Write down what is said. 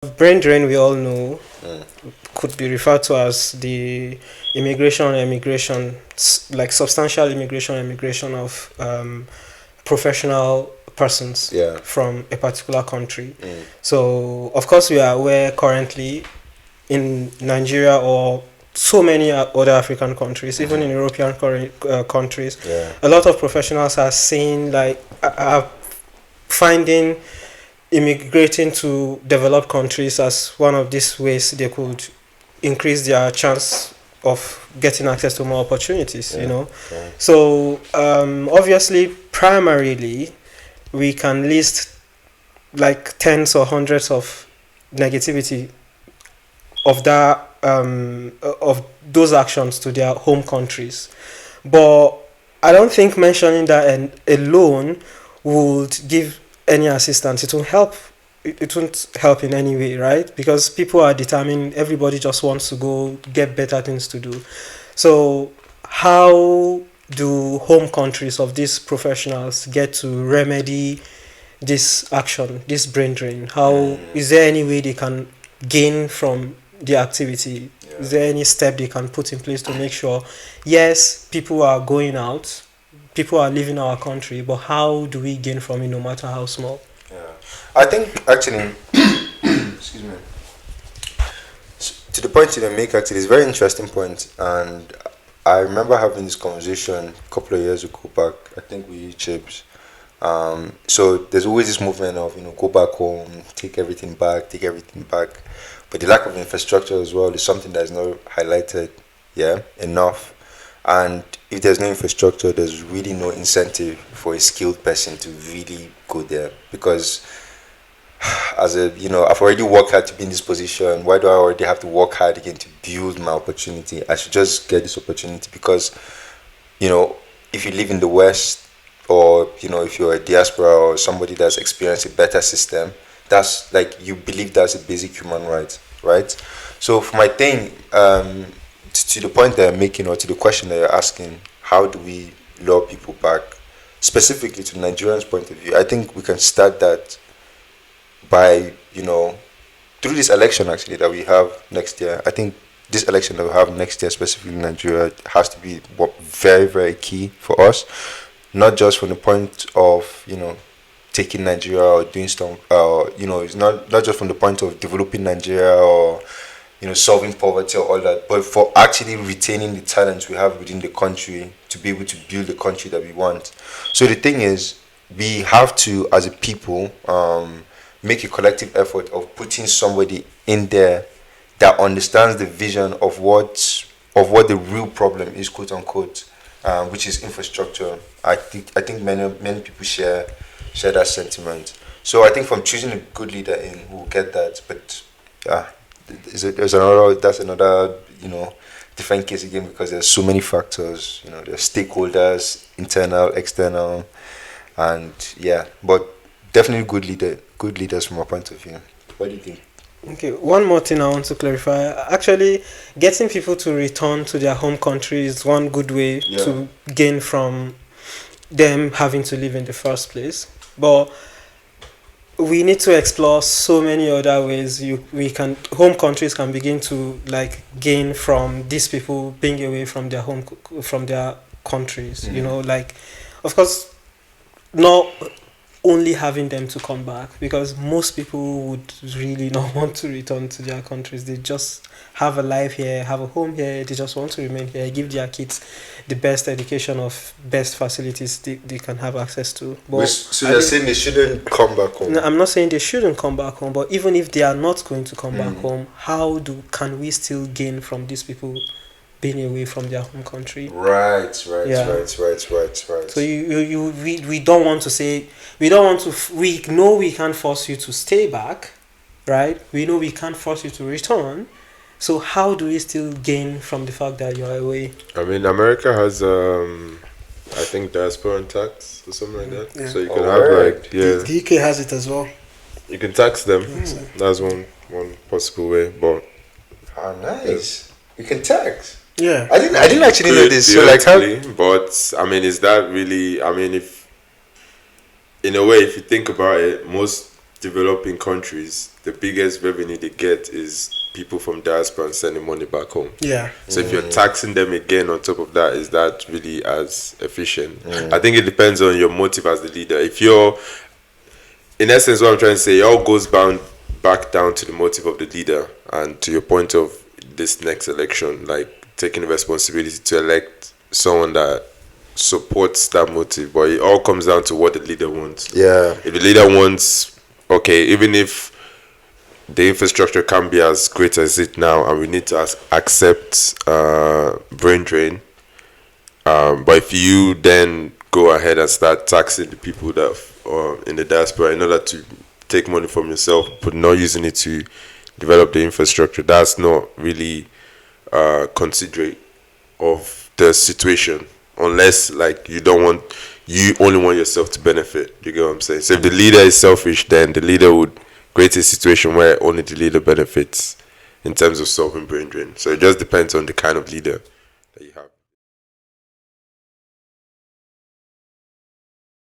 Brain drain, we all know, could be referred to as the immigration, like substantial immigration of professional persons Yeah. from a particular country. Mm. So, of course, we are aware currently in Nigeria or so many other African countries, even in European countries, Yeah. a lot of professionals are saying, like, are finding immigrating to developed countries as one of these ways they could increase their chance of getting access to more opportunities, Yeah. you know. Yeah. So obviously, primarily, we can list like tens or hundreds of negativity of that of those actions to their home countries, but I don't think mentioning that alone would give any assistance. It won't help. It won't help in any way, right? Because people are determined. Everybody just wants to go get better things to do. So how do home countries of these professionals get to remedy this action, this brain drain? How is there any way they can gain from the activity? Yeah. Is there any step they can put in place to make sure, yes, people are going out, people are leaving our country, but how do we gain from it, no matter how small? Yeah. I think actually, excuse me. To the point you make, actually, it's a very interesting point, and I remember having this conversation a couple of years ago back. I think we eat chips. So there's always this movement of go back home, take everything back, but the lack of infrastructure as well is something that is not highlighted, enough. And if there's no infrastructure, there's really no incentive for a skilled person to really go there, because as I've already worked hard to be in this position. Why do I already have to work hard again to build my opportunity? I should just get this opportunity because, if you live in the West, or if you're a diaspora or somebody that's experienced a better system, that's like you believe that's a basic human right? So for my thing, to the point that I'm making, or to the question that you're asking, how do we lure people back, specifically to Nigerians' point of view? I think we can start that by through this election actually that we have next year. I think this election that we have next year, specifically in Nigeria, has to be very, very key for us. Not just from the point of taking Nigeria or doing stuff. It's not just from the point of developing Nigeria or solving poverty or all that, but for actually retaining the talents we have within the country to be able to build the country that we want. So the thing is, we have to, as a people, make a collective effort of putting somebody in there that understands the vision of what the real problem is, quote unquote, which is infrastructure. I think many people share that sentiment. So I think from choosing a good leader in, we'll get that. But that's another different case again, because there's so many factors. There's stakeholders, internal, external, and but definitely good leaders from our point of view. What do you think? Okay, one more thing I want to clarify. Actually, getting people to return to their home country is one good way to gain from them having to live in the first place. But we need to explore so many other ways home countries can begin to like gain from these people being away from their from their countries. Like, of course, not only having them to come back, because most people would really not want to return to their countries. They just have a life here, have a home here. They just want to remain here, give their kids the best education of best facilities they can have access to. But so you're saying they shouldn't come back home? No, I'm not saying they shouldn't come back home, but even if they are not going to come back home, how can we still gain from these people being away from their home country? Right. So we don't want to say, we know we can't force you to stay back, right? We know we can't force you to return. So how do we still gain from the fact that you're away? I mean, America has I think diaspora tax or something like that. Yeah. So you can have The UK has it as well. you can tax them. That's one possible way. But nice. You can tax. Yeah. I didn't actually know this. So like, how? But I mean, is that really? I mean, if in a way, if you think about it, most developing countries, the biggest revenue they get is people from diaspora and sending money back home. Yeah. So if you're taxing them again on top of that, is that really as efficient? I think it depends on your motive as the leader. If you're, in essence, what I'm trying to say, it all goes back down to the motive of the leader and to your point of this next election, like taking the responsibility to elect someone that supports that motive. But it all comes down to what the leader wants. Yeah. If the leader wants, okay, even if the infrastructure can't be as great as it now, and we need to accept brain drain. But if you then go ahead and start taxing the people that in the diaspora in order to take money from yourself, but not using it to develop the infrastructure, that's not really considerate of the situation. Unless like you only want yourself to benefit. You get what I'm saying? So if the leader is selfish, then the leader would create a situation where only the leader benefits in terms of solving brain drain. So it just depends on the kind of leader that you have.